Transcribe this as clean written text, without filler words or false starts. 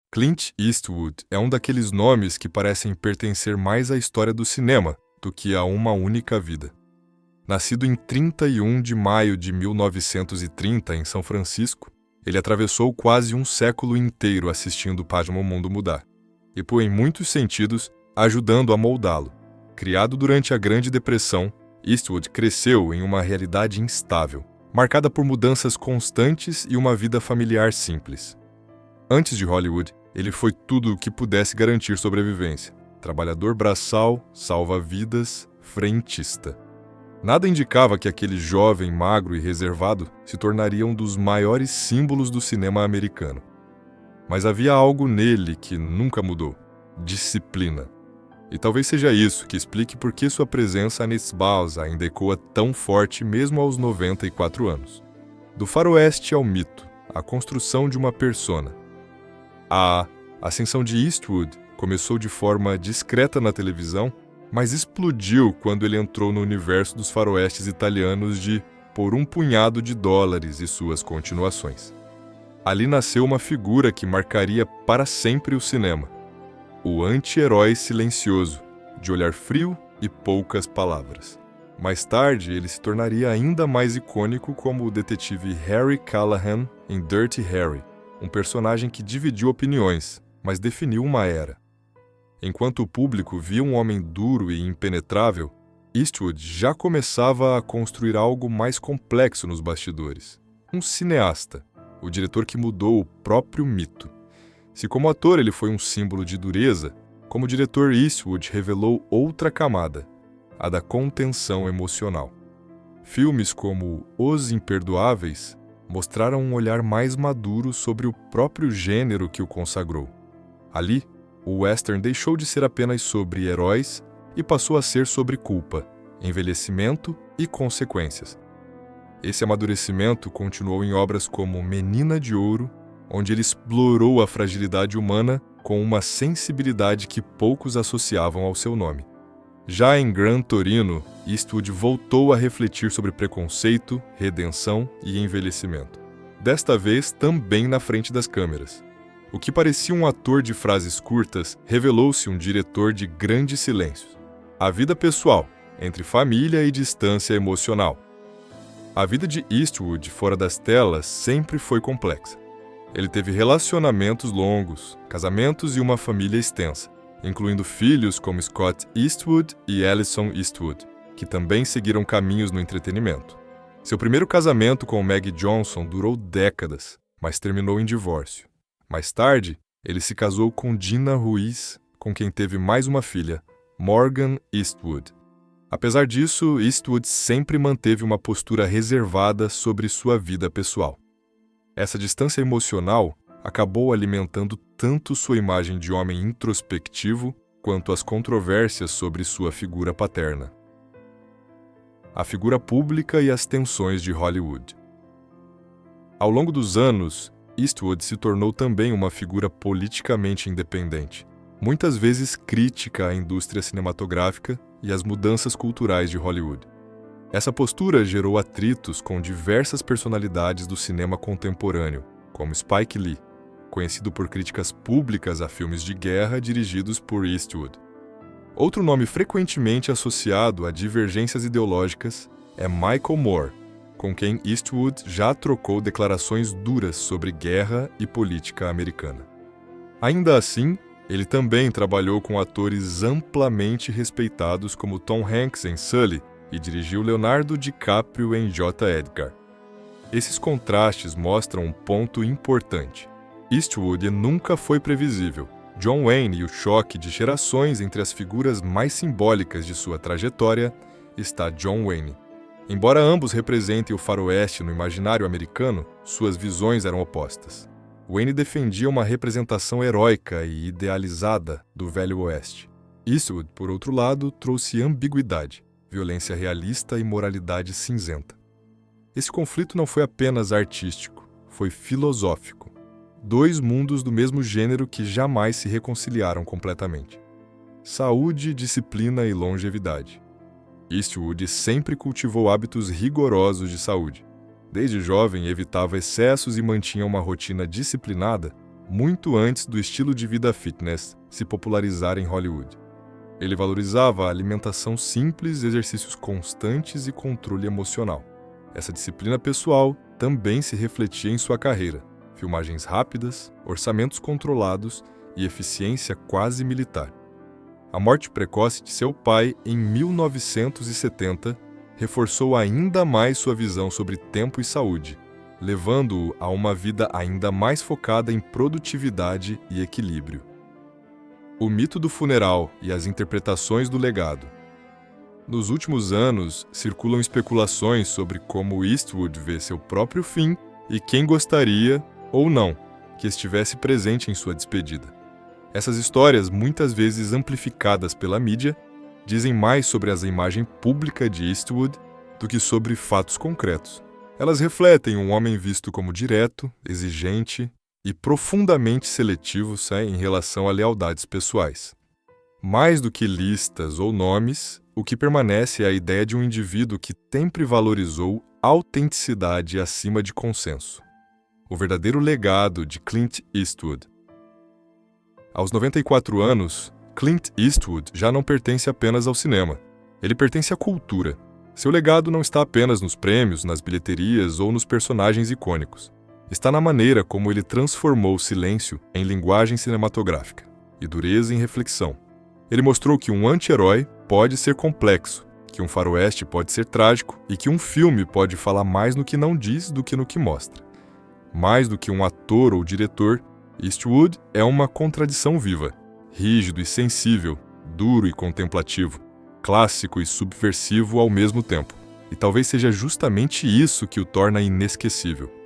Clint Eastwood é um daqueles nomes que parecem pertencer mais à história do cinema do que a uma única vida. Nascido em 31 de maio de 1930 em São Francisco, ele atravessou quase um século inteiro assistindo o Página o Mundo Mudar, e por em muitos sentidos, ajudando a moldá-lo. Criado durante a Grande Depressão, Eastwood cresceu em uma realidade instável, marcada por mudanças constantes e uma vida familiar simples. Antes de Hollywood, ele foi tudo o que pudesse garantir sobrevivência. Trabalhador braçal, salva-vidas, frentista. Nada indicava que aquele jovem magro e reservado se tornaria um dos maiores símbolos do cinema americano. Mas havia algo nele que nunca mudou: disciplina. E talvez seja isso que explique por que sua presença nesse Baus ainda ecoa tão forte mesmo aos 94 anos. Do faroeste ao mito, a construção de uma persona. A ascensão de Eastwood começou de forma discreta na televisão, mas explodiu quando ele entrou no universo dos faroestes italianos de Por um Punhado de Dólares e suas continuações. Ali nasceu uma figura que marcaria para sempre o cinema: o anti-herói silencioso, de olhar frio e poucas palavras. Mais tarde, ele se tornaria ainda mais icônico como o detetive Harry Callahan em Dirty Harry, um personagem que dividiu opiniões, mas definiu uma era. Enquanto o público via um homem duro e impenetrável, Eastwood já começava a construir algo mais complexo nos bastidores. Um cineasta, o diretor que mudou o próprio mito. Se como ator ele foi um símbolo de dureza, como diretor Eastwood revelou outra camada, a da contenção emocional. Filmes como Os Imperdoáveis mostraram um olhar mais maduro sobre o próprio gênero que o consagrou. Ali, o western deixou de ser apenas sobre heróis e passou a ser sobre culpa, envelhecimento e consequências. Esse amadurecimento continuou em obras como Menina de Ouro, onde ele explorou a fragilidade humana com uma sensibilidade que poucos associavam ao seu nome. Já em Gran Torino, Eastwood voltou a refletir sobre preconceito, redenção e envelhecimento. Desta vez também na frente das câmeras. O que parecia um ator de frases curtas revelou-se um diretor de grandes silêncios. A vida pessoal, entre família e distância emocional. A vida de Eastwood fora das telas sempre foi complexa. Ele teve relacionamentos longos, casamentos e uma família extensa, incluindo filhos como Scott Eastwood e Alison Eastwood, que também seguiram caminhos no entretenimento. Seu primeiro casamento com Maggie Johnson durou décadas, mas terminou em divórcio. Mais tarde, ele se casou com Dina Ruiz, com quem teve mais uma filha, Morgan Eastwood. Apesar disso, Eastwood sempre manteve uma postura reservada sobre sua vida pessoal. Essa distância emocional acabou alimentando tanto sua imagem de homem introspectivo quanto as controvérsias sobre sua figura paterna. A figura pública e as tensões de Hollywood. Ao longo dos anos, Eastwood se tornou também uma figura politicamente independente, muitas vezes crítica à indústria cinematográfica e às mudanças culturais de Hollywood. Essa postura gerou atritos com diversas personalidades do cinema contemporâneo, como Spike Lee, conhecido por críticas públicas a filmes de guerra dirigidos por Eastwood. Outro nome frequentemente associado a divergências ideológicas é Michael Moore, com quem Eastwood já trocou declarações duras sobre guerra e política americana. Ainda assim, ele também trabalhou com atores amplamente respeitados como Tom Hanks em Sully e dirigiu Leonardo DiCaprio em J. Edgar. Esses contrastes mostram um ponto importante. Eastwood nunca foi previsível. John Wayne e o choque de gerações entre as figuras mais simbólicas de sua trajetória está John Wayne. Embora ambos representem o faroeste no imaginário americano, suas visões eram opostas. Wayne defendia uma representação heróica e idealizada do Velho Oeste. Eastwood, por outro lado, trouxe ambiguidade, violência realista e moralidade cinzenta. Esse conflito não foi apenas artístico, foi filosófico. Dois mundos do mesmo gênero que jamais se reconciliaram completamente. Saúde, disciplina e longevidade. Eastwood sempre cultivou hábitos rigorosos de saúde. Desde jovem, evitava excessos e mantinha uma rotina disciplinada, muito antes do estilo de vida fitness se popularizar em Hollywood. Ele valorizava a alimentação simples, exercícios constantes e controle emocional. Essa disciplina pessoal também se refletia em sua carreira: filmagens rápidas, orçamentos controlados e eficiência quase militar. A morte precoce de seu pai em 1970 reforçou ainda mais sua visão sobre tempo e saúde, levando-o a uma vida ainda mais focada em produtividade e equilíbrio. O mito do funeral e as interpretações do legado. Nos últimos anos, circulam especulações sobre como Eastwood vê seu próprio fim e quem gostaria, ou não, que estivesse presente em sua despedida. Essas histórias, muitas vezes amplificadas pela mídia, dizem mais sobre a imagem pública de Eastwood do que sobre fatos concretos. Elas refletem um homem visto como direto, exigente e profundamente seletivo em relação a lealdades pessoais. Mais do que listas ou nomes, o que permanece é a ideia de um indivíduo que sempre valorizou autenticidade acima de consenso. O verdadeiro legado de Clint Eastwood. Aos 94 anos, Clint Eastwood já não pertence apenas ao cinema. Ele pertence à cultura. Seu legado não está apenas nos prêmios, nas bilheterias ou nos personagens icônicos. Está na maneira como ele transformou o silêncio em linguagem cinematográfica e dureza em reflexão. Ele mostrou que um anti-herói pode ser complexo, que um faroeste pode ser trágico e que um filme pode falar mais no que não diz do que no que mostra. Mais do que um ator ou diretor, Eastwood é uma contradição viva, rígido e sensível, duro e contemplativo, clássico e subversivo ao mesmo tempo. E talvez seja justamente isso que o torna inesquecível.